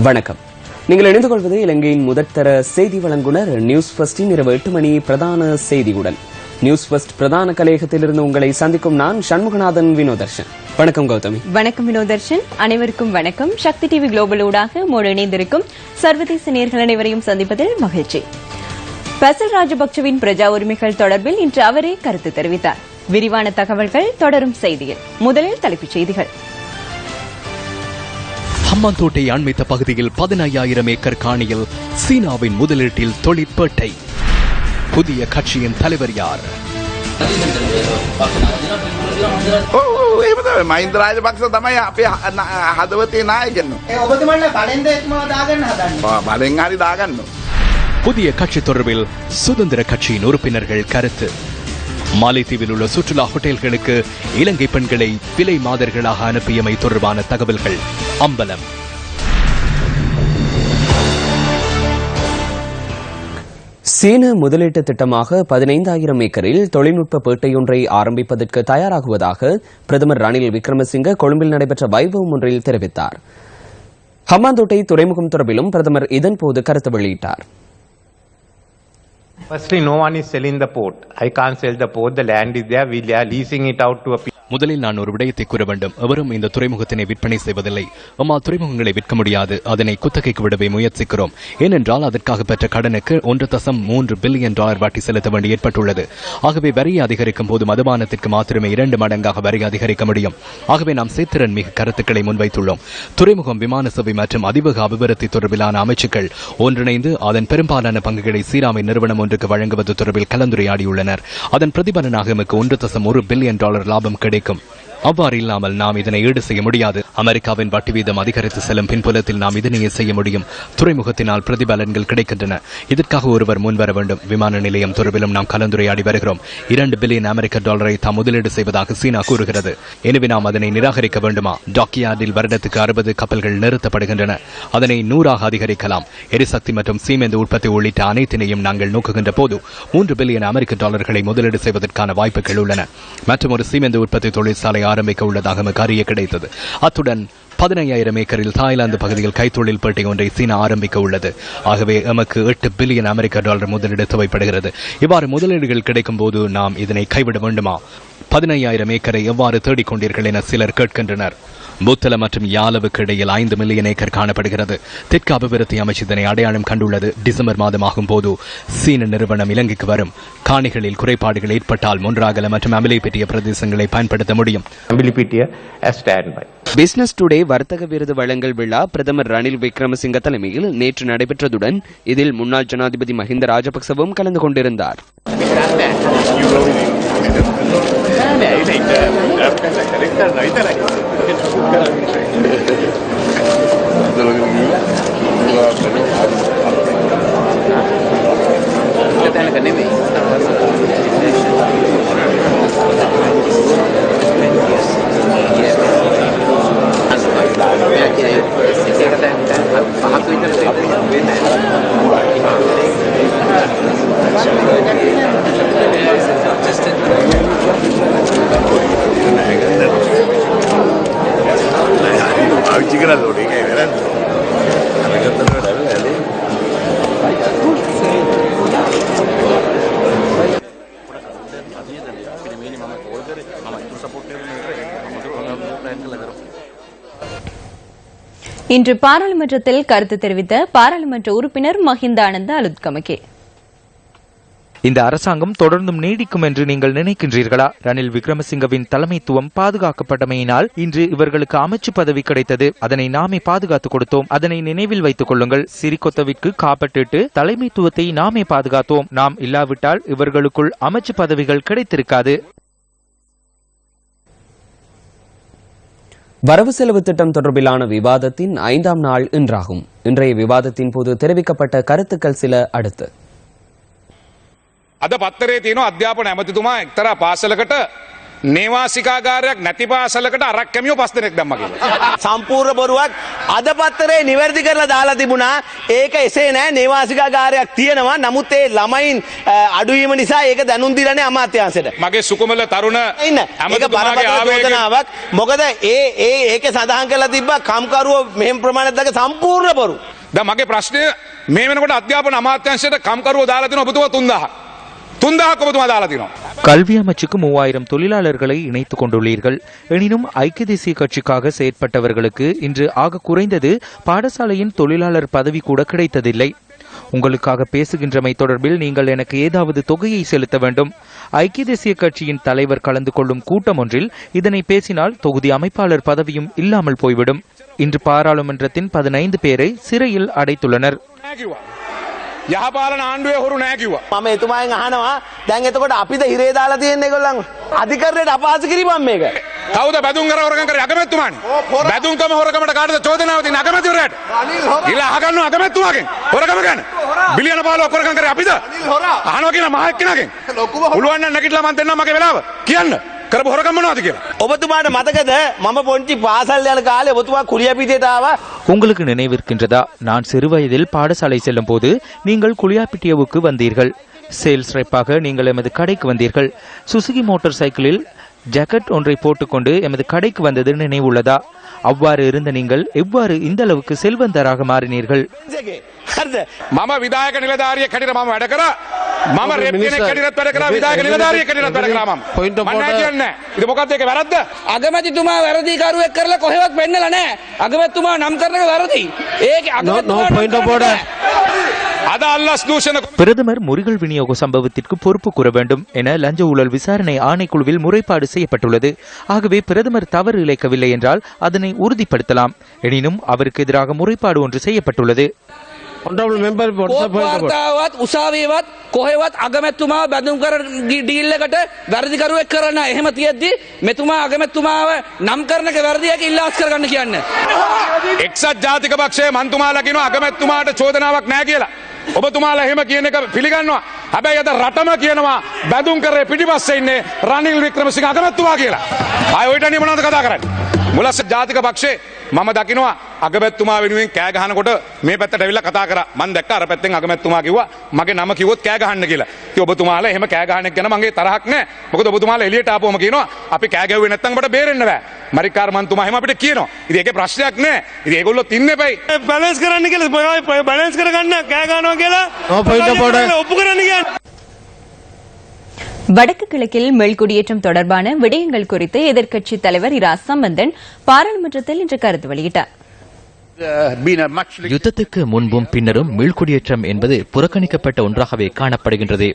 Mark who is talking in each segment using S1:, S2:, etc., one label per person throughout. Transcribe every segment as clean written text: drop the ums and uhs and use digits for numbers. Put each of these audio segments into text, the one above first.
S1: வணக்கம். நீங்கள் இணைந்து கொள்வது இலங்கையின் முதற்தர செய்தி வழங்குனர் நியூஸ் ஃபர்ஸ்டின் இரவு 8 மணி பிரதான செய்தியுடன். நியூஸ் ஃபர்ஸ்ட் பிரதான கலையகத்திலிருந்து உங்களை சந்திக்கும் நான் சண்முகநாதன் வினோதர்ஷன். வணக்கம் கௌதமி.
S2: வணக்கம் வினோதர்ஷன். அனைவருக்கும் வணக்கம். சக்தி டிவி குளோபல் ஊடாக மோடு இணைந்திருக்கும் சர்வதேச நேயர்கள் அனைவரையும் சந்திப்பதில் மகிழ்ச்சி. பசில் ராஜபக்சவின் பிரஜா உரிமைகள் தொடர்பில் இன்று அவரே கருத்து தெரிவித்தார். விரிவான தகவல்கள் தொடரும் செய்தியில். முதலில் தலைப்புச் செய்திகள்.
S3: ஹம்பாந்தோட்டை அண்மித்த பகுதியில் 15,000 ஏக்கர் காணியில் சீனாவின் முதலீட்டில் தொழிற்பேட்டை. புதிய கட்சியின் தலைவர் யார்?
S4: මහින්ද රාජපක්ෂ තමයි අපේ හදවතේ නායකයන්. ඔබතුමන්ලා බලෙන්ද එක්ම දාගන්න හදන්නේ. බලෙන් හරි දාගන්න.
S3: புதிய கட்சி தொடர்பில் சுதந்திர கட்சியின் உறுப்பினர்கள் கருத்து. மாலைத்தீவில் உள்ள சுற்றுலா ஹோட்டல்களுக்கு இலங்கை பெண்களை விலை மாதர்களாக அனுப்பியமை தொடர்பான தகவல்கள் அம்பலம்.
S1: சீன முதலீட்டு திட்டமாக 15,000 ஏக்கரில் தொழில்நுட்ப பேட்டையொன்றை ஆரம்பிப்பதற்கு தயாராகுவதாக பிரதமர் ரணில் விக்ரமசிங்க கொழும்பில் நடைபெற்ற வைபவம் ஒன்றில் தெரிவித்தார். ஹம்பாந்தோட்டை துறைமுகம் தொடர்பிலும் பிரதமர் இதன்போது கருத்து வெளியிட்டார்.
S5: Firstly, no one is selling the port. I can't sell the port. The land is there. We are leasing it out to a people.
S3: முதலில் நான் ஒரு விடயத்தை கூற வேண்டும். எவரும் இந்த துறைமுகத்தினை விற்பனை செய்வதில்லை. துறைமுகங்களை விற்க முடியாது. அதனை குத்தகைக்கு விடவே முயற்சிக்கிறோம். ஏனென்றால் அதற்காக பெற்ற கடனுக்கு $1.3 பில்லியன் வட்டி செலுத்த வேண்டி ஏற்பட்டுள்ளது. ஆகவே வரி அதிகரிக்கும் போது மதுபானத்திற்கு மாத்திரமே 2 மடங்காக வரி அதிகரிக்க முடியும். ஆகவே நாம் சேத்திரன் மிக கருத்துக்களை முன்வைத்துள்ளோம். துறைமுகம், விமான சேவை மற்றும் அதிவேக அபிவிருத்தி தொடர்பிலான அமைச்சுக்கள் ஒன்றிணைந்து அதன் பெரும்பாலான பங்குகளை சீராமை நிறுவனம் ஒன்றுக்கு வழங்குவது தொடர்பில் கலந்துரையாடியுள்ளனர். அதன் பிரதிபலனாக எமக்கு $1.1 பில்லியன் லாபம் கிடைக்கும். அவ்வாறு இல்லாமல் நாம் இதனை ஈடு செய்ய முடியாது. அமெரிக்காவின் வட்டி வீதம் அதிகரித்து செல்லும் பின்புலத்தில் நாம் இதனையே செய்ய முடியும். துறைமுகத்தினால் பிரதிபலன்கள் கிடைக்கின்றன. இதற்காக ஒருவர் முன்வர வேண்டும். விமான நிலையம் தொடர்பிலும் நாம் கலந்துரையாடி வருகிறோம். $2 பில்லியன் அமெரிக்க தாம் முதலீடு செய்வதாக சீனா கூறுகிறது. எனவே நாம் அதனை நிராகரிக்க வேண்டுமா? டாக்யார்டில் வருடத்துக்கு 60 கப்பல்கள் நிறுத்தப்படுகின்றன. அதனை 100ஆக அதிகரிக்கலாம். எரிசக்தி மற்றும் சீமெந்து உற்பத்தி உள்ளிட்ட அனைத்தினையும் நாங்கள் நோக்குகின்ற போது $3 பில்லியன் அமெரிக்க முதலீடு செய்வதற்கான வாய்ப்புகள் உள்ளன. மற்றும் ஒரு சீமெந்து உற்பத்தி தொழிற்சாலை ஆரம்பிக்க உள்ளதாக நமக்கு அறிய கிடைத்தது. அத்துடன் 15,000 ஏக்கரில் தாய்லாந்து பகுதியில் கைத்தொழில் பேட்டை ஒன்றை சீனா ஆரம்பிக்க உள்ளது. ஆகவே எமக்கு $8 பில்லியன் அமெரிக்க முதலீடு தேவைப்படுகிறது. இவ்வாறு முதலீடுகள் கிடைக்கும் போது நாம் இதனை கைவிட வேண்டுமா? 15,000 ஏக்கரை எவ்வாறு தேடிக்கொண்டீர்கள் என சிலர் கேட்கின்றனர். புத்தள மற்றும் யாலவுக்கு இடையில் 5 மில்லியன் ஏக்கர் காணப்படுகிறது. தெற்கு அபிவிருத்தி அமைச்சு இதனை அடையாளம் கண்டுள்ளது. டிசம்பர் மாதமாகும் போது சீன நிறுவனம் இலங்கைக்கு வரும். காணிகளில் குறைபாடுகள் ஏற்பட்டால் மொன்றாகல மற்றும் அமிலைப்பெட்டிய பிரதேசங்களை பயன்படுத்த முடியும்.
S1: பிசினஸ் டுடே வர்த்தக விருது வழங்கல் விழா பிரதமர் ரணில் விக்ரமசிங்க தலைமையில் நேற்று நடைபெற்றதுடன் இதில் முன்னாள் ஜனாதிபதி மஹிந்த ராஜபக்சவும் கலந்து கொண்டிருந்தார்.
S2: இன்று பாராளுமன்றத்தில் கருத்து தெரிவித்த பாராளுமன்ற உறுப்பினர் மஹிந்த ஆனந்த அலுத்கமகே.
S6: இந்த அரசாங்கம் தொடர்ந்தும் நீடிக்கும் என்று நீங்கள் நினைக்கின்றீர்களா? ரணில் விக்ரமசிங்கவின் தலைமைத்துவம் பாதுகாக்கப்பட்டமையினால் இன்று இவர்களுக்கு அமைச்சு பதவி கிடைத்தது. அதனை நாமே பாதுகாத்துக் கொடுத்தோம். அதனை நினைவில் வைத்துக் கொள்ளுங்கள். சிறிகொத்தவிற்கு காப்பட்டிட்டு தலைமைத்துவத்தை நாமே பாதுகாத்தோம். நாம் இல்லாவிட்டால் இவர்களுக்குள் அமைச்சு பதவிகள் கிடைத்திருக்காது.
S1: வரவு செலவு திட்டம் தொடர்பிலான விவாதத்தின் 5ஆம் நாள் இன்றாகும். இன்றைய விவாதத்தின் போது தெரிவிக்கப்பட்ட கருத்துக்கள் சில அடுத்து.
S7: අද පත්තරේ තියෙනවා අධ්‍යාපන ඇමතිතුමා එක්තරා පාසලකට නේවාසිකාගාරයක් නැති පාසලකට අරක් කැමියෝ 5 දෙනෙක් දැම්මා කියලා.
S8: සම්පූර්ණ බොරුවක්. අද පත්තරේ නිවැරදි කරලා දාලා තිබුණා. ඒක එසේ නෑ. නේවාසිකාගාරයක් තියෙනවා. නමුත් ඒ ළමයින් අඩුවීම නිසා ඒක දැනුම් දීලානේ අමාත්‍යාංශයට.
S7: මගේ සුකුමල තරුණ
S8: ඒක බරපතල චෝදනාවක්. මොකද ඒකේ සඳහන් කරලා තිබ්බා කම්කරුවෝ මෙහෙම ප්‍රමාණයක් දක සම්පූර්ණ බොරු.
S7: දැන් මගේ ප්‍රශ්නය මේ වෙනකොට අධ්‍යාපන අමාත්‍යාංශයට කම්කරුවෝ දාලා තිනවා ඔබතුමා 3000ක් ඔබතුමා දාලා තිනවා.
S6: கல்வி அமைச்சுக்கு 3000 தொழிலாளர்களை இணைத்துக் கொண்டுள்ளீர்கள். எனினும் ஐக்கிய தேசிய கட்சிக்காக செயற்பட்டவர்களுக்கு இன்று ஆக குறைந்தது பாடசாலையின் தொழிலாளர் பதவி கூட கிடைத்ததில்லை. உங்களுக்காக பேசுகின்றமை தொடர்பில் நீங்கள் எனக்கு ஏதாவது தொகையை செலுத்த வேண்டும். ஐக்கிய தேசிய கட்சியின் தலைவர் கலந்து கொள்ளும் கூட்டம் ஒன்றில் இதனை பேசினால் தொகுதி அமைப்பாளர் பதவியும் இல்லாமல் போய்விடும். இன்று பாராளுமன்றத்தின் 15 பேரை சிறையில் அடைத்துள்ளனர்.
S7: යහපාලන ආණ්ඩුවේ හොරු නැහැ කිව්වා.
S8: මම එතුමාගෙන් අහනවා දැන් එතකොට අපිට හිරේ දාලා තියෙන්නේ ඒගොල්ලන් අධිකරණයට අපහාස කිරීමක් මේක.
S7: කවුද බැදුම් කර හොරකම් කරේ අගමැතිතුමානේ. බැදුම්කම හොරකමට කාටද චෝදනාව තියෙන්නේ අගමැතිවරයාට. ඊළඟ අහගන්නවා අගමැතිතුමාගෙන් හොරකම ගැන. බිලියන 15ක් හොරකම් කරේ අපිද? අහනවා කියන මහ එක්කෙනාගෙන්. පුළුවන් නම් නැගිටලා මන් දෙන්නම් මගේ වෙලාව. කියන්න. කරපු හොරකම් මොනවද කියලා.
S8: ඔබතුමාට මතකද මම පොන්චි පාසල් යන කාලේ ඔබතුමා කුලියපිටියට ආවා.
S6: உங்களுக்கு நினைவிருக்கின்றதா? நான் சிறுவயதில் பாடசாலை செல்லும் போது நீங்கள் குளியாப்பிட்டியவுக்கு வந்தீர்கள். சேல்ஸ் ரெப்பாக நீங்கள் எமது கடைக்கு வந்தீர்கள். சுசுகி மோட்டார் சைக்கிளில் ஜாக்கெட் ஒன்றை போட்டுக்கொண்டு எமது கடைக்கு வந்தது நினைவுள்ளதா? அவ்வாறு இருந்த நீங்கள் எவ்வாறு இந்த அளவுக்கு செல்வந்தராக மாறினீர்கள்?
S7: මම විධායක නිලධාරියෙක් හැටියට මම වැඩ කරා. මම රෙප් කෙනෙක් හැටියට වැඩ කරා. විධායක නිලධාරියෙක් හැටියට වැඩ කරා මම. මම නෑ කියන්නේ. ඉතින් මොකක්ද ඒක වැරද්ද?
S9: අගමැතිතුමා වැරදිකාරුවෙක් කරලා කොහෙවත් පෙන්නලා නැහැ. අගමැතිතුමා නම් කරන එක වැරදි. ඒක අගමැතිතුමා
S7: අද අල්ලස් දූෂණ
S6: பிரதமர் முறிகள் விநியோக சம்பவத்திற்கு பொறுப்பு கூற வேண்டும் என லஞ்ச ஊழல் விசாரணை ஆணைக்குழுவில் முறைப்பாடு செய்யப்பட்டுள்ளது. ஆகவே பிரதமர் தவறு இழைக்கவில்லை என்றால் அதனை உறுதிப்படுத்தலாம். எனினும் அவருக்கு எதிராக முறைப்பாடு ஒன்று செய்யப்பட்டுள்ளது.
S9: වාර්තාවත් උසාවියවත් කොහෙවත් අගමැතිතුමා බැඳුම් කර ඩීල් එකට වැරදිකරුවෙක් කරන්න එහෙම තියෙද්දි මෙතුමා අගමැතිතුමාව නම් කරන එක වැරදියක ඉල්ලාස් කරගන්න කියන්නේ.
S7: එක්සත් ජාතික පක්ෂයේ මන්තුමාලා කියනවා අගමැතිතුමාට චෝදනාවක් නැහැ කියලා. ඔබතුමාලා එහෙම කියන එක පිළිගන්නවා. හැබැයි අද රටම කියනවා බැඳුම් කරේ පිටිපස්සේ ඉන්නේ රනිල් වික්‍රමසිංහ අගමැතිතුමා කියලා. ආයෙ ඔයිට අනේ මොනවද කතා කරන්නේ? මුලස්ස ජාතික පක්ෂයේ මම දකිනවා අගමැතිතුමා වෙනුවෙන් කෑ ගහනකොට මේ පැත්තට ඇවිල්ලා කතා කරා. මම දැක්ක අර පැත්තෙන් අගමැතිතුමා කිව්වා මගේ නම කිව්වොත් කෑ ගහන්න කියලා. ඉතින් ඔබතුමාලා එහෙම කෑ ගහන එක ගැන මගේ තරහක් නැහැ. මොකද ඔබතුමාලා එළියට ආපුවම කියනවා අපි කෑ ගැහුවේ නැත්නම් අපිට බේරෙන්න බෑ. මරිකාර් මන්තුමා එහෙම අපිට කියනවා. ඉතින් ඒකේ ප්‍රශ්නයක් නැහැ. ඉතින් ඒගොල්ලෝ තින්නේ බයි. බැලන්ස් කරන්න කියලා බැලන්ස් කරගන්න කෑ ගහනවා කියලා ඔප්පු කරන්න කියන්නේ.
S2: வடக்கு கிழக்கில் மீள்குடியேற்றம் தொடர்பான விடயங்கள் குறித்து எதிர்க்கட்சித் தலைவர் இரா சம்பந்தன் பாராளுமன்றத்தில் இன்று கருத்து வெளியிட்டார்.
S3: யுத்தத்துக்கு முன்பும் பின்னரும் மீள்குடியேற்றம் என்பது புறக்கணிக்கப்பட்ட ஒன்றாகவே காணப்படுகின்றது.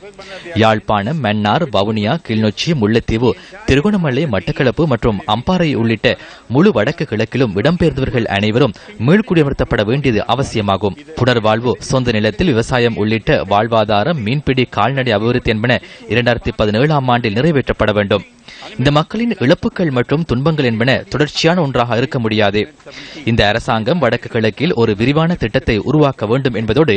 S3: யாழ்ப்பாணம், மன்னார், வவுனியா, கிளிநொச்சி, முல்லைத்தீவு, திருகோணமலை, மட்டக்களப்பு மற்றும் அம்பாறை உள்ளிட்ட முழு வடக்கு கிழக்கிலும் இடம்பெயர்ந்தவர்கள் அனைவரும் மீள்குடியமர்த்தப்பட வேண்டியது அவசியமாகும். புனர்வாழ்வு, சொந்த நிலத்தில் விவசாயம் உள்ளிட்ட வாழ்வாதாரம், மீன்பிடி, கால்நடை அபிவிருத்தி என்பன 2017ஆம் ஆண்டில் நிறைவேற்றப்பட வேண்டும். இந்த மக்களின் இழப்புகள் மற்றும் துன்பங்கள் என்பன தொடர்ச்சியான ஒன்றாக இருக்க முடியாது. இந்த அரசாங்கம் வடக்கு கிழக்கில் ஒரு விரிவான திட்டத்தை உருவாக்க வேண்டும் என்பதோடு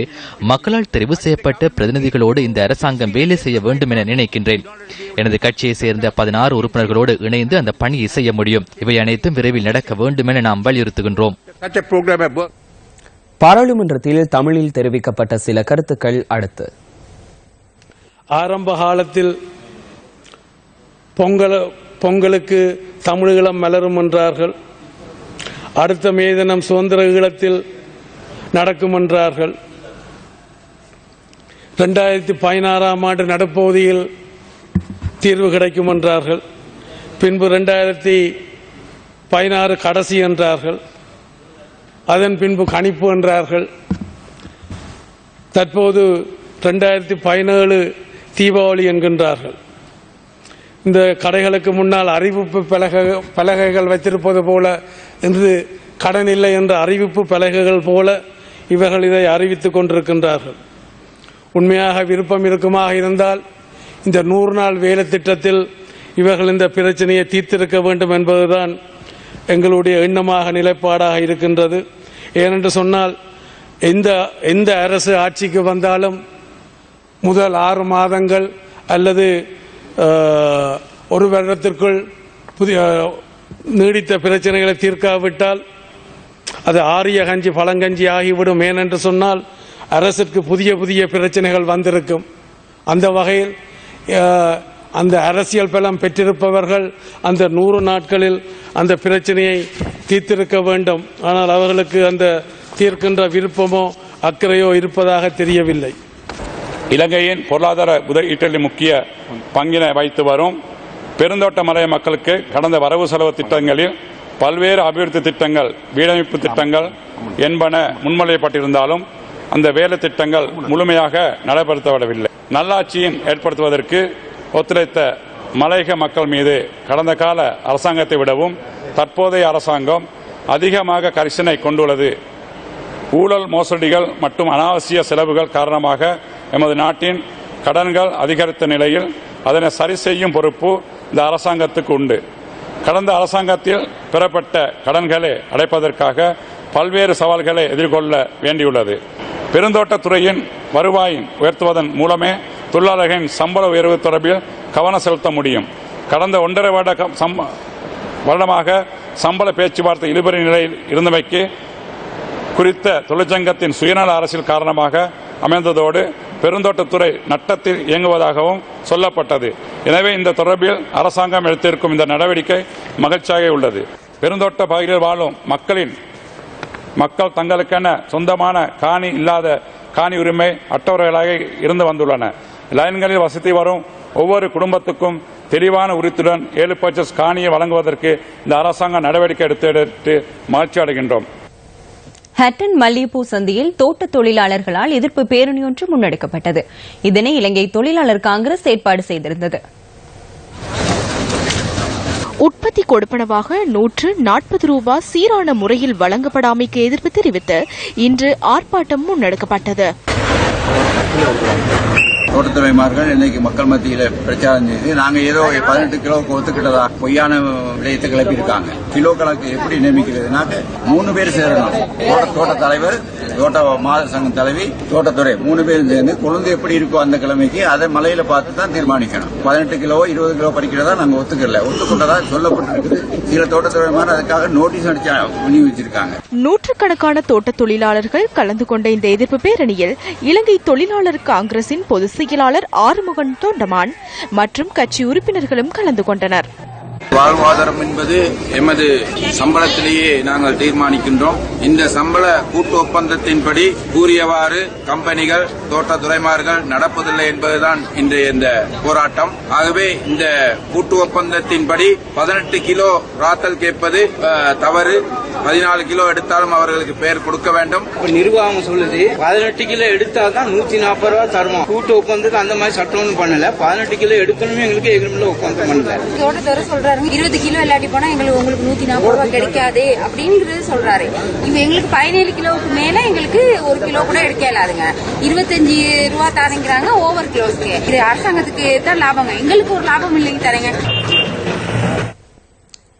S3: மக்களால் தெரிவு செய்யப்பட்ட பிரதிநிதிகளோடு இந்த அரசாங்கம் வேலை செய்ய வேண்டும் என நினைக்கின்றேன். எனது கட்சியை சேர்ந்த 16 உறுப்பினர்களோடு இணைந்து அந்த பணியை செய்ய முடியும். இவை அனைத்தும் விரைவில் நடக்க வேண்டும் என நாம் வலியுறுத்துகின்றோம்.
S1: பாராளுமன்றத்தில் தமிழில் தெரிவிக்கப்பட்ட சில கருத்துக்கள் அடுத்து.
S10: ஆரம்ப காலத்தில் பொங்கலுக்கு தமிழீழம் மலரும் என்றார்கள். அடுத்த மே தினம் சுதந்திர ஈழத்தில் நடக்கும் என்றார்கள். 2016ஆம் ஆண்டு நடுப்பகுதியில் தீர்வு கிடைக்கும் என்றார்கள். பின்பு 2016 கடைசி என்றார்கள். அதன் பின்பு கணிப்பு என்றார்கள். தற்போது 2017 தீபாவளி என்கின்றார்கள். இந்த கடைகளுக்கு முன்னால் அறிவிப்பு பலகைகள் வைத்திருப்பது போல இன்று கடன் இல்லை என்ற அறிவிப்பு பலகைகள் போல இவர்கள் இதை அறிவித்துக் கொண்டிருக்கின்றார்கள். உண்மையாக விருப்பம் இருக்குமாக இருந்தால் இந்த 100 நாள் வேலை திட்டத்தில் இவர்கள் இந்த பிரச்சனையை தீர்த்திருக்க வேண்டும் என்பதுதான் எங்களுடைய எண்ணமாக நிலைப்பாடாக இருக்கின்றது. ஏனென்று சொன்னால் எந்த அரசு ஆட்சிக்கு வந்தாலும் முதல் 6 மாதங்கள் அல்லது ஒரு வருடத்திற்குள் புதிய நீடித்த பிரச்சனைகளை தீர்க்காவிட்டால் அது ஆரிய கஞ்சி பழங்கஞ்சி ஆகிவிடும். ஏனென்று சொன்னால் அரசிற்கு புதிய புதிய பிரச்சனைகள் வந்திருக்கும். அந்த வகையில் அந்த அரசியல் பலம் பெற்றிருப்பவர்கள் அந்த 100 நாட்களில் அந்த பிரச்சனையை தீர்த்திருக்க வேண்டும். ஆனால் அவர்களுக்கு அந்த தீர்க்கின்ற விருப்பமோ அக்கறையோ இருப்பதாக தெரியவில்லை.
S7: இலங்கையின் பொருளாதார முதலீட்டில் முக்கிய பங்கினை வைத்து வரும் பெருந்தோட்ட மலைய மக்களுக்கு கடந்த வரவு செலவு திட்டங்களில் பல்வேறு அபிவிருத்தி திட்டங்கள், வீடமைப்பு திட்டங்கள் என்பன முன்மொழியப்பட்டிருந்தாலும் அந்த வேலை திட்டங்கள் முழுமையாக நடைபெறப்படவில்லை. நல்லாட்சியின் ஏற்படுத்துவதற்கு ஒத்துழைத்த மலையக மக்கள் மீது கடந்த கால அரசாங்கத்தை விடவும் தற்போதைய அரசாங்கம் அதிகமாக கரிசனை கொண்டுள்ளது. ஊழல், மோசடிகள் மற்றும் அனாவசிய செலவுகள் காரணமாக எமது நாட்டின் கடன்கள் அதிகரித்த நிலையில் அதனை சரி செய்யும் பொறுப்பு இந்த அரசாங்கத்துக்கு உண்டு. கடந்த அரசாங்கத்தில் பெறப்பட்ட கடன்களை அடைப்பதற்காக பல்வேறு சவால்களை எதிர்கொள்ள வேண்டியுள்ளது. பெருந்தோட்டத்துறையின் வருவாயின் உயர்த்துவதன் மூலமே தொழிலாளர்களின் சம்பள உயர்வு தொடர்பில் கவனம் செலுத்த முடியும். கடந்த 1.5 வருடமாக சம்பள பேச்சுவார்த்தை இழுபறி நிலையில் இருந்தமைக்கு குறித்த தொழிற்சங்கத்தின் சுயநல அரசியல் காரணமாக அமைந்ததோடு பெருந்தோட்டத்துறை நட்டத்தில் இயங்குவதாகவும் சொல்லப்பட்டது. எனவே இந்த தொடர்பில் அரசாங்கம் எடுத்திருக்கும் இந்த நடவடிக்கை மகிழ்ச்சியாக உள்ளது. பெருந்தோட்ட பகுதியில் வாழும் மக்கள் தங்களுக்கென சொந்தமான காணி இல்லாத காணி உரிமை அற்றவர்களாக இருந்து வந்துள்ளன. லைன்களில் வசித்து வரும் ஒவ்வொரு குடும்பத்துக்கும் தெளிவான உரித்துடன் 7% காணியை வழங்குவதற்கு இந்த அரசாங்கம் நடவடிக்கை எடுத்து மகிழ்ச்சி அடைகின்றோம்.
S2: ஹட்டன் மல்லிகைப்பூ சந்தையில் தோட்ட தொழிலாளர்களால் எதிர்ப்பு பேரணி ஒன்று முன்னெடுக்கப்பட்டது. இதனை இலங்கை தொழிலாளர் காங்கிரஸ் ஏற்பாடு செய்திருந்தது.
S11: உற்பத்தி கொடுப்பனவாக 140 ரூபாய் சீரான முறையில் வழங்கப்படாமைக்கு எதிர்ப்பு தெரிவித்து இன்று ஆர்ப்பாட்டம் முன்னெடுக்கப்பட்டது.
S4: தோட்டத்துறைமார்கள் இன்னைக்கு மக்கள் மத்தியில பிரச்சாரம் செய்து நாங்க ஏதோ 18 கிலோவுக்கு ஒத்துக்கிட்டதா பொய்யான விடயத்தை கிளப்பி இருக்காங்க. கிலோ கணக்கு எப்படி நியமிக்கிறதுனா 3 பேர் சேரணும். தோட்ட தலைவர், தோட்ட மாதர் சங்க தலைவி, தோட்டத்துறை 3 பேரும் சேர்ந்து கொழுந்து எப்படி இருக்கோ அந்த கிழமைக்கு அதை மலையில பார்த்து தான் தீர்மானிக்கணும். 18 கிலோ 20 கிலோ பறிக்கிறதா நாங்க ஒத்துக்கல. ஒத்துக்கொண்டதா சொல்லப்பட்டிருக்குது. சில தோட்டத்துறைமார் அதுக்காக நோட்டீஸ் அடிச்சு வச்சிருக்காங்க.
S11: நூற்றுக்கணக்கான தோட்ட தொழிலாளர்கள் கலந்து கொண்ட இந்த எதிர்ப்பு பேரணியில் இலங்கை தொழிலாளர் காங்கிரசின் பொதுச் செயலாளர் ஆறுமுகன் தொண்டமான் மற்றும் கட்சி உறுப்பினர்களும் கலந்து கொண்டனர்.
S12: வாழ்வாதாரம் என்பது எமது சம்பளத்திலேயே நாங்கள் தீர்மானிக்கின்றோம். இந்த சம்பள கூட்டு ஒப்பந்தத்தின்படி கூறியவாறு கம்பெனிகள், தோட்டத்துறைமார்கள் நடப்பதில்லை என்பதுதான் இன்றைய இந்த போராட்டம். ஆகவே இந்த கூட்டு ஒப்பந்தத்தின்படி 18 கிலோ ராத்தல் கேட்பது தவறு. 14 கிலோ எடுத்தாலும் அவர்களுக்கு பெயர் கொடுக்க வேண்டும்.
S13: நிர்வாகம் சொல்லுது 18 கிலோ எடுத்தால்தான் 140 ரூபாய் தருவோம். கூட்டு ஒப்பந்தத்துக்கு அந்த மாதிரி சட்டம் ஒன்றும் பண்ணல. 18 கிலோ எடுக்கணுமே எங்களுக்கு எங்களுக்கு ஒப்பந்தம் பண்ணல.
S14: சொல்றாரு 20 கிலோ இல்லாட்டி போனா எங்களுக்கு 140 ரூபாய் கிடைக்காது அப்படிங்கறது சொல்றாரு. இவ எங்களுக்கு 17 கிலோவுக்கு மேல எங்களுக்கு 1 கிலோ கூட எடுக்கலாதுங்க. 25 ரூபாய் தாரங்கிறாங்க ஓவர் கிலோஸ்க்கு. இது அரசாங்கத்துக்கு தான் லாபம், எங்களுக்கு ஒரு லாபம் இல்லைங்க தரங்க.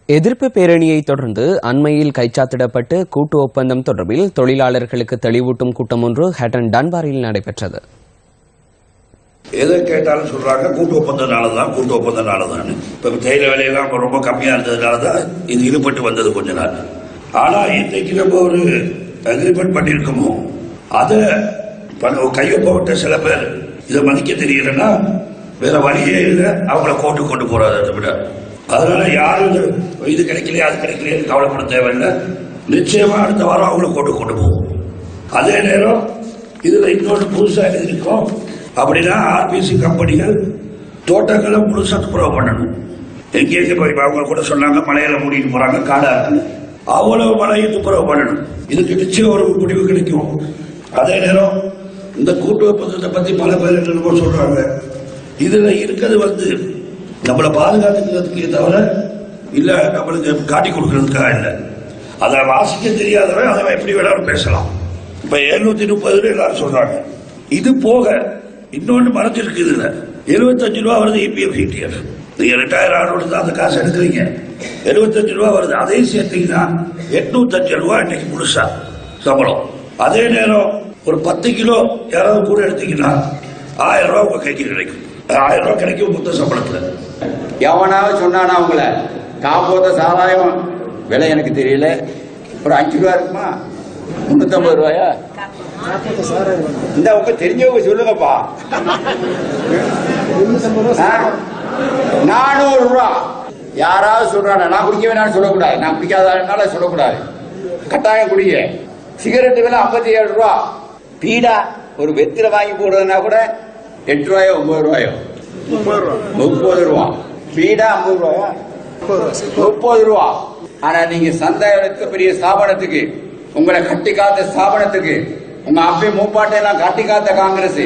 S1: எதிர்ப்பு பேரணியை தொடர்ந்து அண்மையில் கைச்சாத்திடப்பட்டு கூட்டு ஒப்பந்தம் தொடர்பில் தொழிலாளர்களுக்கு தெளிவூட்டும் கூட்டம் ஒன்று ஹட்டன் டன்பாரில் நடைபெற்றது.
S15: எதை கேட்டாலும் சொல்றாங்க கூட்டு ஒப்பந்தனாலதான், கூட்டு ஒப்பந்தனாலதான். இப்ப தேயிலை விலையெல்லாம் ரொம்ப கம்மியா இருந்ததுனாலதான் இது ஈடுபட்டு வந்தது கொஞ்ச நாள். ஆனா இன்னைக்கு நம்ம ஒரு அக்ரிமெண்ட் பண்ணிருக்கோமோ அதை கையொப்பட்ட சில பேர் இதை மதிக்க தெரியலன்னா வேற வழியே இல்லை, அவங்கள கோர்ட்டு கொண்டு போறாரு. அதை விட அதனால யாரும் இது கிடைக்கலையே அது கிடைக்கலையே கவலைப்பட தேவையில்லை. நிச்சயமா அடுத்த வாரம் அவங்கள கொண்டு போவோம். அதே நேரம் இதுல இன்னொன்று புதுசா எழுதியிருக்கோம். அப்படின்னா ஆர்பிசி கம்பெனிகள் தோட்டங்களை முழுசா துப்புரவு பண்ணணும். எங்கேயும் போய் அவங்க கூட சொன்னாங்க மலையில மூடிட்டு போறாங்க, காடா இருக்கு, அவ்வளவு மலையை துப்புரவு பண்ணணும். இதுக்கு நிச்சயம் ஒரு முடிவு கிடைக்கும். அதே நேரம் இந்த கூட்டு ஒப்பந்தத்தை பத்தி பல பேர் என்னமோ சொல்றாங்க. இதுல இருக்கிறது நம்மளை பாதுகாத்துக்கிறதுக்கே தவிர இல்ல நம்மளுக்கு காட்டி கொடுக்கறதுக்காக இல்லை. அதை வாசிக்க தெரியாதவன் அதை எப்படி வேணாலும் பேசலாம். இப்ப 730 எல்லாரும் சொல்றாங்க. இது போக இன்னொன்று மறைஞ்சிருக்கு. இதுல 75 ரூபா வருது இபிஎஃப் இடிஎஃப். நீங்க ரிட்டையர் ஆனோடு தான் அந்த காசு எடுக்கிறீங்க. 75 ரூபா வருது. அதே சேர்த்தீங்கன்னா 805 ரூபா இன்னைக்கு முழுசா சம்பளம். அதே நேரம் ஒரு 10 கிலோ யாராவது கூட எடுத்தீங்கன்னா 1000 ரூபா உங்க கைக்கு கிடைக்கும். 1000 ரூபா கிடைக்கும் மொத்த சம்பளத்துல.
S16: எவனாவது சொன்னானா அவங்கள காப்போத்த சாராயம் விலை எனக்கு தெரியல,
S4: ஒரு 5 ரூபா இருக்குமா? 350 ரூபாயா? இந்த உங்க தெரிஞ்சவங்க சொல்லுங்கப்பா. 400 ரூபா. யாராவது சொல்றாங்க நான் குடிக்க வேணாம்னு சொல்லக்கூடாது, நான் குடிக்காதனால சொல்லக்கூடாது. கட்டாயம் குடிக்க. சிகரெட்டு விலை 57 ரூபா. பீடா ஒரு வெத்தில வாங்கி போடுறதுனா கூட 8 ரூபாயோ 9 ரூபாயோ? 30 ரூபா. பீடா 50 ரூபாயா? 30 ரூபா. ஆனா நீங்க சந்தை பெரிய ஸ்தாபனத்துக்கு, உங்களை கட்டி காத்த ஸ்தாபனத்துக்கு, உங்க அப்பே மூப்பாட்டை எல்லாம் கட்டி காத்த காங்கிரஸ்,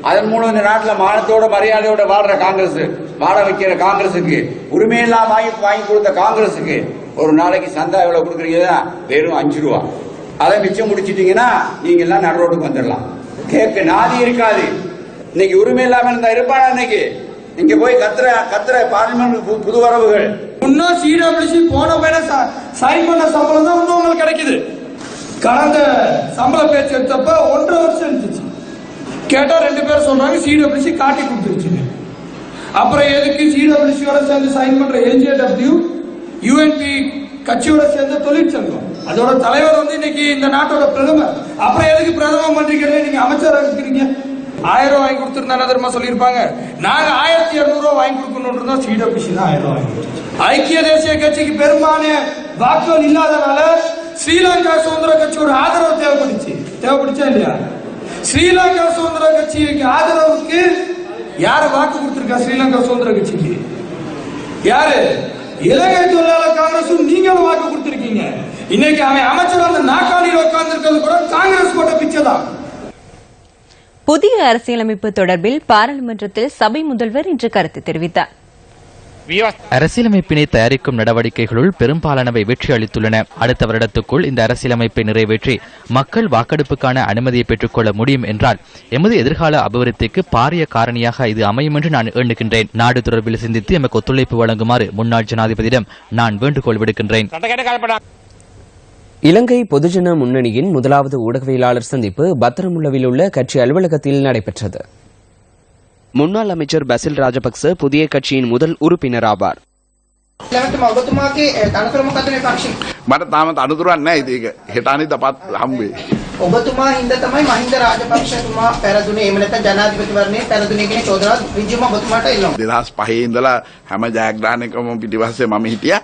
S4: அதன் மூலம் இந்த நாட்டில் மானத்தோட மரியாதையோட வாழ்ற காங்கிரஸ், வாழ வைக்கிற காங்கிரஸுக்கு, உரிமையெல்லாம் வாங்கி கொடுத்த காங்கிரஸுக்கு ஒரு நாளைக்கு சந்தா எவ்வளவு கொடுக்குறீங்கன்னா வெறும் 5 ரூபா. அதை மிச்சம் முடிச்சிட்டீங்கன்னா நீங்க எல்லாம் நடு ரோட்டுக்கு வந்துடலாம். கேட்க நாதி இருக்காது. இன்னைக்கு உரிமை இல்லாம இருந்தா இருப்பானா? இன்னைக்கு இங்க போய் கத்துற பார்லிமெண்ட் புது வரவுகள்
S16: இன்னும் சிடபிள்யூசி போன மேல சைன் பண்ண சம்பளம் தான் இன்னும் உங்களுக்கு கிடைக்குது. கடந்த சம்பள பேச்சு எடுத்தப்ப 1.5 வருஷம் இருந்துச்சு. கேட்டா 2 பேர் சொல்றாங்க சிடபிள்யூசி காட்டி கொடுத்துருச்சு. அப்புறம் எதுக்கு சிடபிள்யூசியோட சேர்ந்து சைன் பண்ற எல்ஜேடபிள்யூ யூஎன்பி கட்சியோட சேர்ந்த தொழிற்சங்கம், அதோட தலைவர் வந்து இன்னைக்கு இந்த நாட்டோட பிரதமர். அப்புறம் எதுக்கு பிரதம மந்திரிகளே நீங்க அமைச்சராக இருக்கிறீங்க? 1000 ரூபாய் வாங்கி கொடுத்துருந்தா தெரியுமா சொல்லியிருப்பாங்க. நாங்க 1200 ரூபாய் வாங்கி கொடுக்கணும் இருந்தா சிடபிள்யூசி தான் 1000 ரூபாய் வாங்கி. ஐக்கிய தேசிய கட்சிக்கு பெரும்பாலான வாக்குகள் இல்லாதனால ஸ்ரீலங்கா சுதந்திர கட்சியோட ஆதரவு தேவைப்படுச்சா இல்லையா? ஸ்ரீலங்கா சுதந்திர கட்சிக்கு ஆதரவுக்கு யாரு வாக்கு கொடுத்திருக்கா? ஸ்ரீலங்கா சுதந்திர கட்சிக்கு யாரு? இலங்கை தொழிலாளர் காங்கிரசும் நீங்களும் வாக்கு கொடுத்திருக்கீங்க. இன்னைக்கு அவன் அமைச்சர் அந்த நாக்காளியில் உட்கார்ந்து இருக்கிறது கூட காங்கிரஸ் போட்ட பிச்சை தான்.
S2: புதிய அரசியலமைப்பு தொடர்பில் பாராளுமன்றத்தில் சபை முதல்வர் இன்று கருத்து தெரிவித்தார்.
S6: அரசியலமைப்பினை தயாரிக்கும் நடவடிக்கைகளுள் பெரும்பாலானவை வெற்றி அளித்துள்ளன. அடுத்த வருடத்துக்குள் இந்த அரசியலமைப்பை நிறைவேற்றி மக்கள் வாக்கெடுப்புக்கான அனுமதியை பெற்றுக்கொள்ள முடியும் என்றால் எமது எதிர்கால அபிவிருத்திக்கு பாரிய காரணியாக இது அமையும் என்று நான் எண்ணுகின்றேன். நாடு தொடர்பில் சிந்தித்து எமக்கு ஒத்துழைப்பு வழங்குமாறு முன்னாள் ஜனாதிபதியிடம் நான் வேண்டுகோள் விடுக்கின்றேன்.
S1: இலங்கை பொதுஜன முன்னணியின் முதலாவது ஊடகவியலாளர் சந்திப்பு பத்திரமுல்லவில் உள்ள கட்சி அலுவலகத்தில் நடைபெற்றது. முன்னாள் அமைச்சர் பசில் ராஜபக்ச புதிய கட்சியின் முதல் உறுப்பினர் ஆவார்.
S12: මට තාමත් අනුතුරක් නැහැ ඉතින් ඒක හෙට අනිද්දාපත් හම්බෙයි.
S17: ඔබතුමා හින්දා තමයි මහින්ද රාජපක්ෂතුමා පෙරදුනේ එහෙම නැත්නම් ජනාධිපතිවරණය පෙරදුනේ කියන චෝදනාව ඍජුවම ඔබතුමාට එල්ලනවා. 2005
S12: ඉඳලා හැම ජයග්‍රහණයකම පිටිපස්සේ මම හිටියා.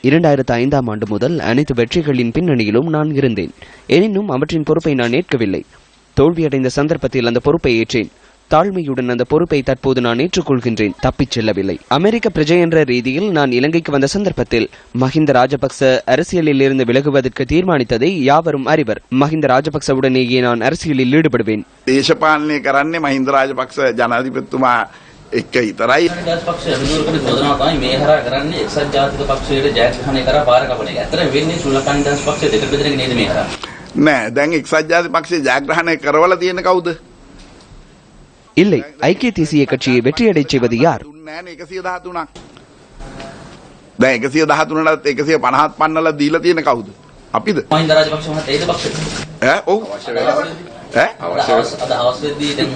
S1: 2005ஆம் ஆண்டு முதல் அனைத்து வெற்றிகளின் பின்னணியிலும் நான் இருந்தேன். எனினும் அவற்றின் பொறுப்பை நான் ஏற்கவில்லை. தோல்வியடைந்த சந்தர்ப்பத்தில் அந்த பொறுப்பை ஏற்றேன். தாழ்மையுடன் அந்த பொறுப்பை தற்போது நான் ஏற்றுக்கொள்கின்றேன். தப்பிச் செல்லவில்லை. அமெரிக்க பிரஜை என்ற ரீதியில் நான் இலங்கைக்கு வந்த சந்தர்ப்பத்தில் மஹிந்த ராஜபக்ச அரசியலில் இருந்து விலகுவதற்கு தீர்மானித்ததை யாவரும் அறிவர். மஹிந்த ராஜபக்சவுடனேயே நான் அரசியலில் ஈடுபடுவேன்.
S12: දේශපාලනය කරන්නේ මහින්ද රාජපක්ෂ ජනාධිපතිතුමා එක්ක විතරයි.
S9: පක්ෂ අනුරකට චෝදනාව තමයි මේ හරහා කරන්නේ එක්සත් ජාතික පක්ෂයේ ජයග්‍රහණය කරා පාර කපන එක. ඇත්තට වෙන්නේ ශ්‍රී ලංකා නිදහස් පක්ෂය දෙක බෙදෙන එක නේද මේ හරහා?
S12: නෑ දැන් එක්සත් ජාතික පක්ෂයේ ජයග්‍රහණය කරවලා තියෙන කවුද?
S1: இல்லை, ஐக்கிய தேசிய கட்சியை வெற்றியடைச் செய்வது யார்?
S12: නෑනේ 113ක්. දැන් 113ට 150ක් පන්නලා දීලා තියෙන කවුද? අපිද?
S9: මහින්ද රාජපක්ෂ මහත්තයා ඒද පක්ෂෙට?
S12: ඔව්.
S9: අද හවස් වෙද්දී දැන්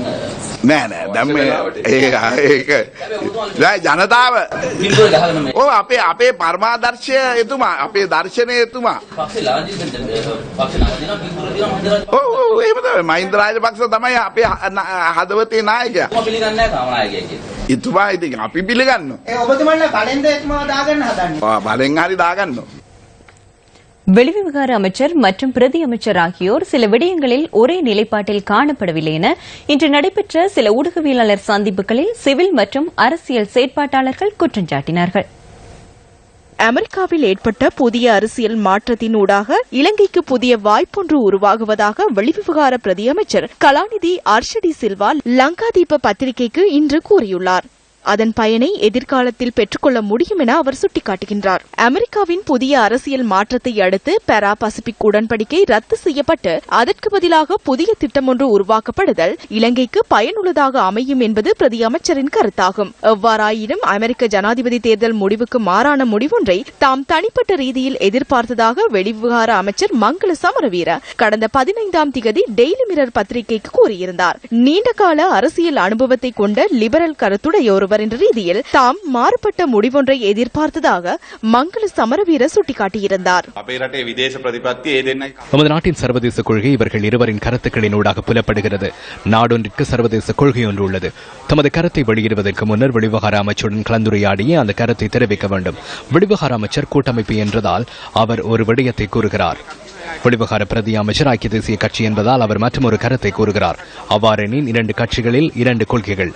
S12: නෑ දැන් මේ ඒක දැන් ජනතාව ඔව් අපේ පරමාදර්ශය එතුමා අපේ දර්ශනය එතුමා
S9: පක්ෂේ ලාජි පක්ෂ නාදිනා පිටුර දිනා මහින්ද රාජපක්ෂ
S12: ඔව් එහෙම තමයි මහින්ද රාජපක්ෂ තමයි අපේ හදවතේ නායකයා.
S9: ඔබ පිළිගන්නේ නැහැ තාම නායකයෙක් කියලා.
S12: එතුමා ඉතින් අපි පිළිගන්නවා.
S17: ඔබතුමාලා බලෙන්ද එතුමාව දාගන්න හදන්නේ?
S12: බලෙන් හරි දාගන්නවා.
S2: வெளிவிவகார அமைச்சர் மற்றும் பிரதி அமைச்சர் ஆகியோர் சில விடயங்களில் ஒரே நிலைப்பாட்டில் காணப்படவில்லை என இன்று நடைபெற்ற சில ஊடகவியலாளர் சந்திப்புகளில் சிவில் மற்றும் அரசியல் செயற்பாட்டாளர்கள் குற்றம் சாட்டினார்கள்.
S11: அமெரிக்காவில் ஏற்பட்ட புதிய அரசியல் மாற்றத்தினூடாக இலங்கைக்கு புதிய வாய்ப்பொன்று உருவாகுவதாக வெளிவிவகார பிரதி அமைச்சர் கலாநிதி அர்ஷடி சில்வா லங்காதீப பத்திரிகைக்கு இன்று கூறியுள்ளார். அதன் பயனை எதிர்காலத்தில் பெற்றுக்கொள்ள முடியும் என அவர் சுட்டிக்காட்டுகின்றார். அமெரிக்காவின் புதிய அரசியல் மாற்றத்தை அடுத்து பாரா பசிபிக் உடன்படிக்கை ரத்து செய்யப்பட்டு அதற்கு பதிலாக புதிய திட்டம் ஒன்று உருவாக்கப்படுதல் இலங்கைக்கு பயனுள்ளதாக அமையும் என்பது பிரதி அமைச்சரின் கருத்தாகும். எவ்வாறாயினும் அமெரிக்க ஜனாதிபதி தேர்தல் முடிவுக்கு மாறான முடிவொன்றை தாம் தனிப்பட்ட ரீதியில் எதிர்பார்த்ததாக வெளிவிவகார அமைச்சர் மங்கள சமரவீர கடந்த 15ஆம் திகதி டெய்லி மிரர் பத்திரிகைக்கு கூறியிருந்தார். நீண்டகால அரசியல் அனுபவத்தை கொண்ட லிபரல் கருத்துடைய ஒருவர் ஒருவர் என்ற ரீதியில் தாம் மாறுபட்ட முடிவொன்றை எதிர்பார்த்ததாக மங்கள சமரவீர சுட்டிக்காட்டியிருந்தார்.
S3: நமது நாட்டின் சர்வதேச கொள்கை இவர்கள் இருவரின் கருத்துக்களினூடாக புலப்படுகிறது. நாடொன்றிற்கு சர்வதேச கொள்கை ஒன்று உள்ளது. தமது கருத்தை வெளியிடுவதற்கு முன்னர் வெளிவிவகார அமைச்சருடன் கலந்துரையாடியே அந்த கருத்தை தெரிவிக்க வேண்டும். வெளிவிவகார அமைச்சர் கூட்டமைப்பு என்றதால் அவர் ஒரு விடயத்தை கூறுகிறார். வெளிவிவகார பிரதி அமைச்சர் ஐக்கிய தேசிய கட்சி என்பதால் அவர் மற்றும் ஒரு கருத்தை கூறுகிறார். அவ்வாறெனின் 2 கட்சிகளில் 2 கொள்கைகள்.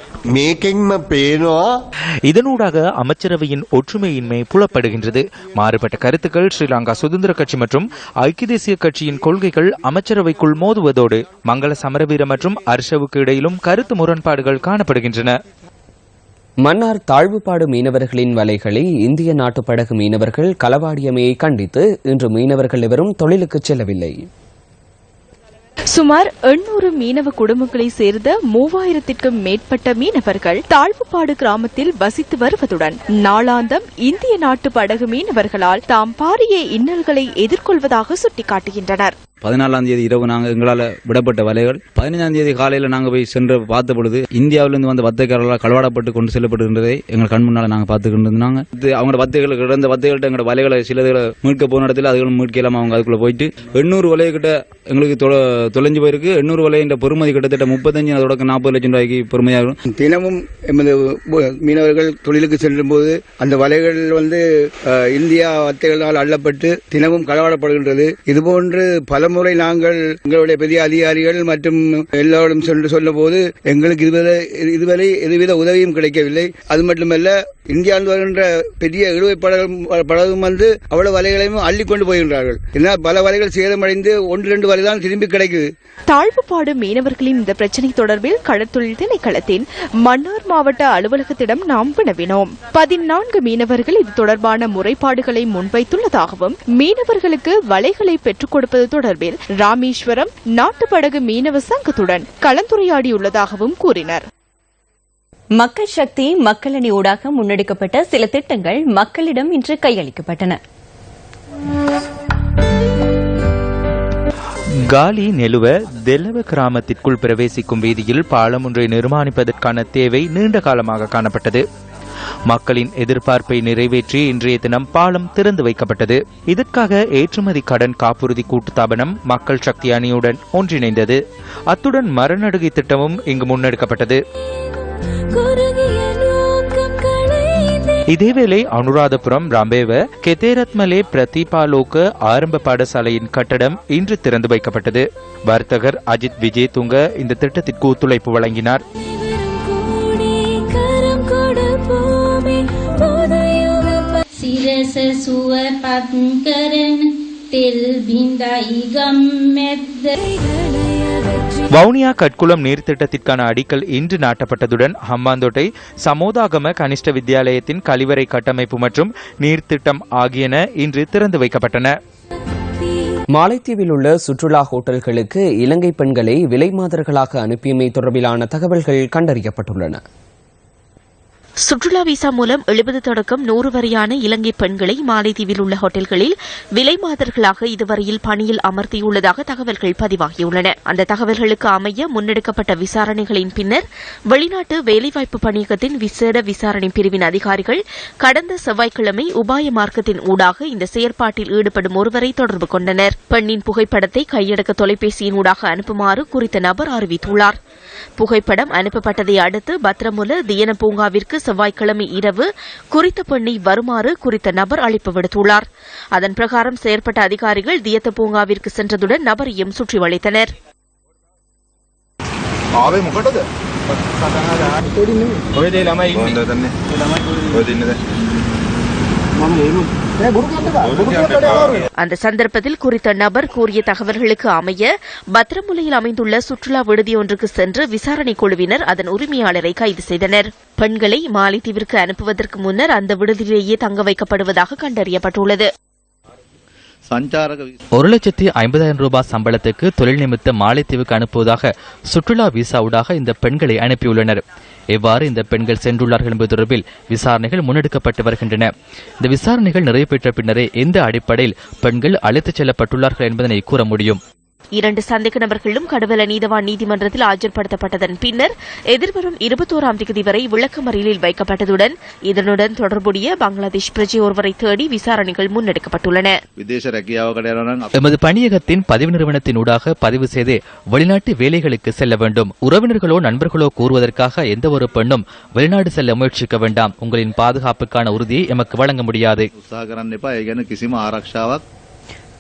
S6: இதனூடாக அமைச்சரவையின் ஒற்றுமையின்மை புலப்படுகின்றது. மாறுபட்ட கருத்துக்கள் ஸ்ரீலங்கா சுதந்திர கட்சி மற்றும் ஐக்கிய தேசிய கட்சியின் கொள்கைகள் அமைச்சரவைக்குள் மோதுவதோடு மங்கள சமரவீர மற்றும் அர்ஷவுக்கு இடையிலும் கருத்து முரண்பாடுகள் காணப்படுகின்றன.
S1: மன்னார் தாழ்வுபாடு மீனவர்களின் வலைகளை இந்திய நாட்டு படகு மீனவர்கள் களவாடியமையை கண்டித்து இன்று மீனவர்கள் எவரும் தொழிலுக்கு செல்லவில்லை.
S11: சுமார் 800 மீனவ குடும்பங்களை சேர்ந்த 3000க்கும் மேற்பட்ட மீனவர்கள் தாழ்வுபாடு கிராமத்தில் வசித்து வருவதுடன் நாளாந்தம் இந்திய நாட்டு படகு மீனவர்களால் தாம் பாரிய இன்னல்களை எதிர்கொள்வதாக சுட்டிக்காட்டுகின்றனர்.
S18: 14ஆம் தேதி இரவு நாங்கள் எங்களால் விடப்பட்ட வலைகள் 15ஆம் தேதி காலையில் நாங்கள் போய் சென்று பார்த்த பொழுது இந்தியாவிலிருந்து வந்த வர்த்தகர்களால் களவாடப்பட்டு கொண்டு செல்லப்படுகின்றதை எங்கள் கண் முன்னால் நாங்கள் பார்த்துக்கிட்டு இருந்தாங்க. அவங்களோட வர்த்தகர்கள் கிடந்த வர்த்தகர்கள்ட்ட எங்களோட வலைகளை சிலதுகளை மீட்க போன இடத்துல அதுகளும் மீட்கலாமல் அவங்க அதுக்குள்ள போயிட்டு 800 வலை கிட்ட எங்களுக்கு தொலைஞ்சு போயிருக்கு. 800 வலையின் பெறுமதி கிட்டத்தட்ட 35 தொடக்கம் 40 லட்சம் ரூபாய்க்கு பெருமையாகும்.
S19: தினமும் எமது மீனவர்கள் தொழிலுக்கு செல்லும் போது அந்த வலைகள் இந்தியா வர்த்தகர்களால் அள்ளப்பட்டு தினமும் களவாடப்படுகின்றது. இதுபோன்று பலமுறை நாங்கள் எங்களுடைய பெரிய அதிகாரிகள் மற்றும் எல்லோரும் சென்று சொல்ல போது எங்களுக்கு இதுவரை எதுவித உதவியும் கிடைக்கவில்லை. அது மட்டுமல்ல இந்தியாவில் வருகின்ற பெரிய இழுவை படகும் அவ்வளவு வலைகளையும் அள்ளிக்கொண்டு போகின்றார்கள். இதனால் பல வலைகள் சேதமடைந்து 1-2 வலை தான் திரும்பி கிடைக்குது.
S11: தாழ்வுபாடு மீனவர்களின் இந்த பிரச்சினை தொடர்பில் கடற்தொழில் திணைக்களத்தின் மன்னார் மாவட்ட அலுவலகத்திடம் நாம் வினவினோம். 14 மீனவர்கள் இது தொடர்பான முறைப்பாடுகளை முன்வைத்துள்ளதாகவும் மீனவர்களுக்கு வலைகளை பெற்றுக் கொடுப்பது தொடர்பில் ராமேஸ்வரம் நாட்டு படகு மீனவ சங்கத்துடன் கலந்துரையாடியுள்ளதாகவும் கூறினர்.
S2: மக்கள் சக்தி மக்களணி ஊடாக முன்னெடுக்கப்பட்ட சில திட்டங்கள் மக்களிடம் இன்று கையளிக்கப்பட்டன.
S6: காலி நெலுவ தெல்லவ கிராமத்திற்குள் பிரவேசிக்கும் வீதியில் பாலம் ஒன்றை நிர்மாணிப்பதற்கான தேவை நீண்ட காலமாக காணப்பட்டது. மக்களின் எதிர்பார்ப்பை நிறைவேற்றி இன்றைய தினம் பாலம் திறந்து வைக்கப்பட்டது. இதற்காக ஏற்றுமதி கடன் காப்புறுதி கூட்டுத்தாபனம் மக்கள் சக்தி அணியுடன் ஒன்றிணைந்தது. அத்துடன் மரநடுகை திட்டமும் இங்கு முன்னெடுக்கப்பட்டது. இதேவேளை அனுராதபுரம் ரம்பேவ கெதேரத்மலே பிரதிபாலோக ஆரம்ப பாடசாலையின் கட்டடம் இன்று திறந்து வைக்கப்பட்டது. வர்த்தகர் அஜித் விஜயதுங்க இந்த திட்டத்திற்கு ஒத்துழைப்பு வழங்கினார். வவுனியா கட்குளம் நீர்த்திட்டத்திற்கான அடிக்கல் இன்று நாட்டப்பட்டதுடன் ஹம்பாந்தோட்டை சமோதாகம கனிஷ்ட வித்தியாலயத்தின் கழிவறை கட்டமைப்பு மற்றும் நீர்த்திட்டம் ஆகியன இன்று திறந்து வைக்கப்பட்டன.
S1: மாலைத்தீவில் உள்ள சுற்றுலா ஹோட்டல்களுக்கு இலங்கை பெண்களை விலைமாதர்களாக அனுப்பியமை தொடர்பிலான தகவல்கள் கண்டறியப்பட்டுள்ளன.
S11: சுற்றுலா விசா மூலம் 70 தொடக்கம் 100 வரையான இலங்கை பெண்களை மாலைதீவில் உள்ள ஹோட்டல்களில் விலைமாதர்களாக இதுவரையில் பணியில் அமர்த்தியுள்ளதாக தகவல்கள் பதிவாகியுள்ளன. அந்த தகவல்களுக்கு அமைய முன்னெடுக்கப்பட்ட விசாரணைகளின் பின்னர் வெளிநாட்டு வேலைவாய்ப்பு பணியகத்தின் விசேட விசாரணை பிரிவின் அதிகாரிகள் கடந்த செவ்வாய்க்கிழமை உபாய மார்க்கத்தின் ஊடாக இந்த செயற்பாட்டில் ஈடுபடும் ஒருவரை தொடர்பு கொண்டனர். பெண்ணின் புகைப்படத்தை கையடக்க தொலைபேசியின் ஊடாக அனுப்புமாறு குறித்த நபர் அறிவித்துள்ளார். புகைப்படம் அனுப்பப்பட்டதை அடுத்து பத்ரமுல தியன பூங்காவிற்கு செவ்வாய்க்கிழமை இரவு குறித்த பெண்ணை வருமாறு குறித்த நபர் அழைப்பு விடுத்துள்ளார். அதன் பிரகாரம் செயற்பட்ட அதிகாரிகள் தியத்த பூங்காவிற்கு சென்றதுடன் நபரையும் சுற்றி வளைத்தனர். அந்த சந்தர்ப்பத்தில் குறித்த நபர் கூறிய தகவல்களுக்கு அமைய பத்ரமுலையில் அமைந்துள்ள சுற்றுலா விடுதி ஒன்றுக்கு சென்று விசாரணை குழுவினர் அதன் உரிமையாளரை கைது செய்தனர். பெண்களை மாலைத்தீவிற்கு அனுப்புவதற்கு முன்னர் அந்த விடுதியிலேயே தங்க வைக்கப்படுவதாக கண்டறியப்பட்டுள்ளது.
S20: 1,50,000 ரூபாய் சம்பளத்துக்கு தொழில் நிமித்த மாலைத்தீவுக்கு அனுப்புவதாக சுற்றுலா விசா ஊடாக இந்த பெண்களை அனுப்பியுள்ளனர். எவ்வாறு இந்த பெண்கள் சென்றுள்ளார்கள் என்பது தொடர்பில் விசாரணைகள் முன்னெடுக்கப்பட்டு வருகின்றன. இந்த விசாரணைகள் நிறைவு பெற்ற பின்னரே எந்த அடிப்படையில் பெண்கள் அழைத்துச் செல்லப்பட்டுள்ளார்கள் என்பதனை கூற முடியும்.
S11: 2 சந்தேக நபர்களும் கடுவல நீதவான் நீதிமன்றத்தில் ஆஜர்படுத்தப்பட்டதன் பின்னர் எதிர்வரும் 21ஆம் தேதி வரை விளக்கமறியலில் வைக்கப்பட்டதுடன் இதனுடன் தொடர்புடைய பங்களாதேஷ் பிரஜை ஒருவரை தேடி விசாரணைகள் முன்னெடுக்கப்பட்டுள்ளன.
S20: எமது பணியகத்தின் பதிவு நிறுவனத்தினூடாக பதிவு செய்து வெளிநாட்டு வேலைகளுக்கு செல்ல வேண்டும். உறவினர்களோ நண்பர்களோ கூறுவதற்காக எந்த ஒரு பெண்ணும் வெளிநாடு செல்ல முயற்சிக்க வேண்டாம். உங்களின் பாதுகாப்புக்கான உறுதியை எமக்கு வழங்க முடியாது.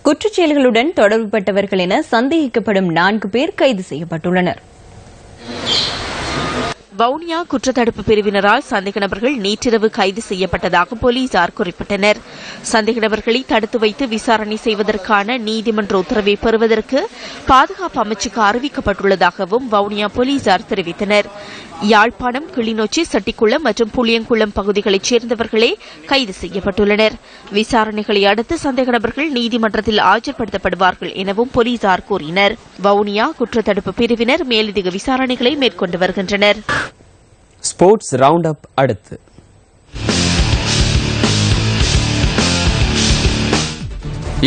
S2: குற்றச்செயல்களுடன் தொடர்புபட்டவர்கள் என சந்தேகிக்கப்படும் 4 பேர் கைது செய்யப்பட்டுள்ளனர்.
S11: வவுனியா குற்றத்தடுப்பு பிரிவினரால் சந்தேக நபர்கள் நேற்றிரவு கைது செய்யப்பட்டதாக போலீசார் குறிப்பிட்டனர். சந்தேக நபர்களை தடுத்து வைத்து விசாரணை செய்வதற்கான நீதிமன்ற உத்தரவை பெறுவதற்கு பாதுகாப்பு அமைச்சுக்கு அறிவிக்கப்பட்டுள்ளதாகவும் வவுனியா போலீசார் தெரிவித்தனர். யாழ்ப்பாணம், கிளிநொச்சி, செட்டிக்குளம் மற்றும் புளியங்குளம் பகுதிகளைச் சேர்ந்தவர்களே கைது செய்யப்பட்டுள்ளனர். விசாரணைகளை அடுத்து சந்தேக நபர்கள் நீதிமன்றத்தில் ஆஜர்படுத்தப்படுவார்கள் எனவும் போலீசார் கூறினர். வவுனியா குற்றத்தடுப்பு பிரிவினர் மேலதிக விசாரணைகளை மேற்கொண்டு வருகின்றனர்.
S1: ஸ்போர்ட்ஸ் ரவுண்ட் அப் அடுத்து.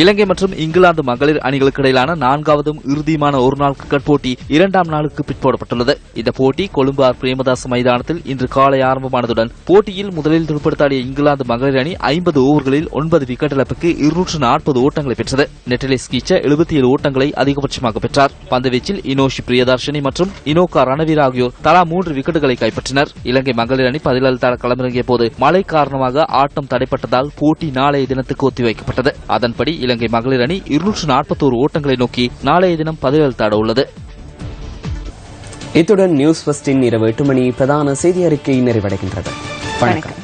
S20: இலங்கை மற்றும் இங்கிலாந்து மகளிர் அணிகளுக்கு இடையிலான 4வது இறுதியான ஒருநாள் கிரிக்கெட் போட்டி 2ஆம் நாளுக்கு பிற்போடப்பட்டுள்ளது. இந்த போட்டி கொழும்பு ஆர் பிரேமதாஸ் மைதானத்தில் இன்று காலை ஆரம்பமானதுடன் போட்டியில் முதலில் துடுப்படுத்தாடிய இங்கிலாந்து மகளிர் அணி 50 ஓவர்களில் 9 விக்கெட் இழப்புக்கு 240 ஓட்டங்களை பெற்றது. நெட்டலிஸ் கீச்ச 77 ஓட்டங்களை அதிகபட்சமாக பெற்றார். பந்துவீச்சில் இனோஷி பிரியதர்ஷினி மற்றும் இனோகா ரணவீர் ஆகியோர் தலா 3 விக்கெட்டுகளை கைப்பற்றினர். இலங்கை மகளிர் அணி 17 தட களமிறங்கிய போது மழை காரணமாக ஆட்டம் தடைப்பட்டதால் போட்டி நாளைய தினத்துக்கு ஒத்திவைக்கப்பட்டது. அதன்படி இலங்கை மகளிர் அணி 241 ஓட்டங்களை நோக்கி நாளைய தினம் பதிலளித்தாட உள்ளது.
S1: இத்துடன் நியூஸ் ஃபர்ஸ்டின் இரவு 8 மணி பிரதான செய்தி அறிக்கை நிறைவடைகின்றது. வணக்கம்.